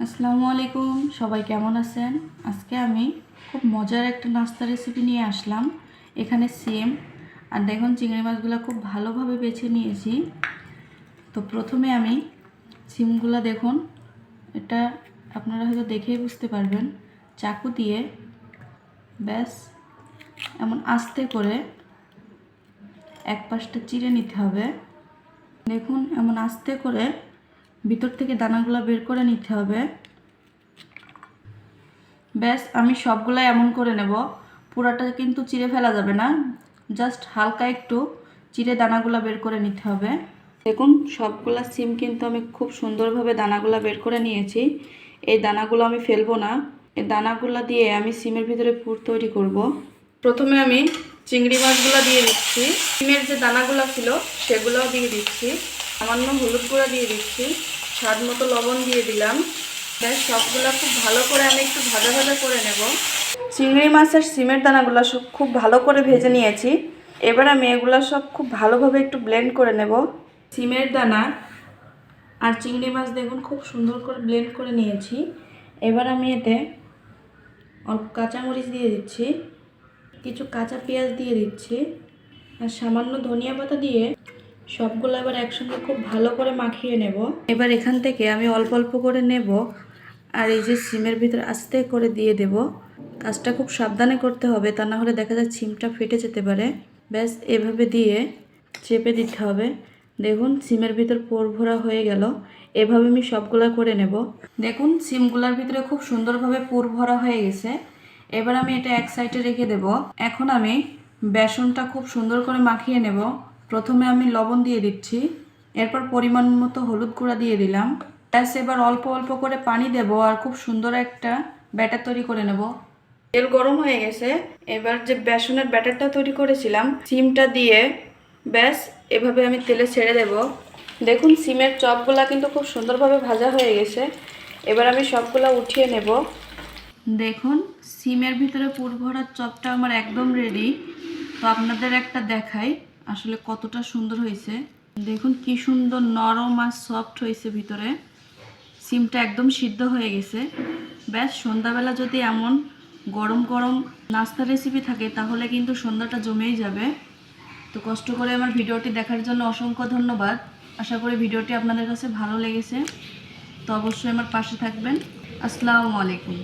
আসসালামু আলাইকুম, সবাই কেমন আছেন? আজকে আমি খুব মজার একটা নাস্তা রেসিপি নিয়ে আসলাম। এখানে সিম আর দেখুন চিংড়ি মাছগুলো খুব ভালোভাবে বেছে নিয়েছি। তো প্রথমে আমি সিমগুলো দেখুন, এটা আপনারা হয়তো দেখেই বুঝতে পারবেন, চাকু দিয়ে ব্যাস এমন আস্তে করে এক পাশটা চিড়ে নিতে হবে। দেখুন এমন আস্তে করে ভিতর থেকে দানাগুলো বের করে নিতে হবে। ব্যাস আমি সবগুলাই এমন করে নেব, পুরাটা কিন্তু চিড়ে ফেলা যাবে না, জাস্ট হালকা একটু চিড়ে দানাগুলো বের করে নিতে হবে। দেখুন সবগুলা সিম কিন্তু আমি খুব সুন্দরভাবে দানাগুলো বের করে নিয়েছি। এই দানাগুলো আমি ফেলবো না, এই দানাগুলো দিয়ে আমি সিমের ভিতরে পুর তৈরি করব। প্রথমে আমি চিংড়ি মাছগুলো দিয়ে দিচ্ছি, সিমের যে দানাগুলো ছিল সেগুলোও দিয়ে দিচ্ছি, সামান্য হলুদ গুঁড়া দিয়ে দিচ্ছি, স্বাদ মতো লবণ দিয়ে দিলাম। ব্যাস সবগুলো খুব ভালো করে আমি একটু ভাজা ভাজা করে নেব। চিংড়ি মাছের সিমের দানাগুলো সব খুব ভালো করে ভেজে নিয়েছি। এবার আমি এগুলো সব খুব ভালোভাবে একটু ব্লেন্ড করে নেব। সিমের দানা আর চিংড়ি মাছ দেখুন খুব সুন্দর করে ব্লেন্ড করে নিয়েছি। এবার আমি এতে অল্প কাঁচামরিচ দিয়ে দিচ্ছি, কিছু কাঁচা পেঁয়াজ দিয়ে দিচ্ছি আর সামান্য ধনিয়া পাতা দিয়ে সবগুলো এবার একসঙ্গে খুব ভালো করে মাখিয়ে নেব। এবার এখান থেকে আমি অল্প অল্প করে নেব আর এই যে সিমের ভিতরে আস্তে করে দিয়ে দেব। কাজটা খুব সাবধানে করতে হবে, তা না হলে দেখা যায় সিমটা ফেটে যেতে পারে। ব্যাস এভাবে দিয়ে চেপে দিতে হবে। দেখুন সিমের ভিতর পোর ভরা হয়ে গেল। এভাবে আমি সবগুলা করে নেব। দেখুন সিমগুলার ভিতরে খুব সুন্দরভাবে পুর ভরা হয়ে গেছে। এবার আমি এটা এক সাইডে রেখে দেব। এখন আমি বেসনটা খুব সুন্দর করে মাখিয়ে নেব। প্রথমে আমি লবণ দিয়ে দিচ্ছি, এরপর পরিমাণ মতো হলুদ গুঁড়া দিয়ে দিলাম। ব্যাস এবার অল্প অল্প করে পানি দেব আর খুব সুন্দর একটা ব্যাটার তৈরি করে নেব। তেল গরম হয়ে গেছে, এবার যে বেসনের ব্যাটারটা তৈরি করেছিলাম সিমটা দিয়ে ব্যাস এভাবে আমি তেলে ছেড়ে দেব। দেখুন সিমের চপগুলা কিন্তু খুব সুন্দরভাবে ভাজা হয়ে গেছে। এবার আমি সবগুলা উঠিয়ে নেব। দেখুন সিমের ভিতরে পুর ভরা চপটা আমার একদম রেডি। তো আপনাদের একটা দেখাই আসলে কতটা সুন্দর হয়েছে। দেখুন কি সুন্দর নরম আর সফট হয়েছে ভিতরে, সিমটা একদম সিদ্ধ হয়ে গেছে। ব্যাস সন্ধ্যাবেলা যদি এমন গরম গরম নাস্তা রেসিপি থাকে তাহলে কিন্তু সন্ধ্যাটা জমেই যাবে। তো কষ্ট করে আমার ভিডিওটি দেখার জন্য অসংখ্য ধন্যবাদ। আশা করি ভিডিওটি আপনাদের কাছে ভালো লেগেছে। তো অবশ্যই আমার পাশে থাকবেন। আসসালামু আলাইকুম।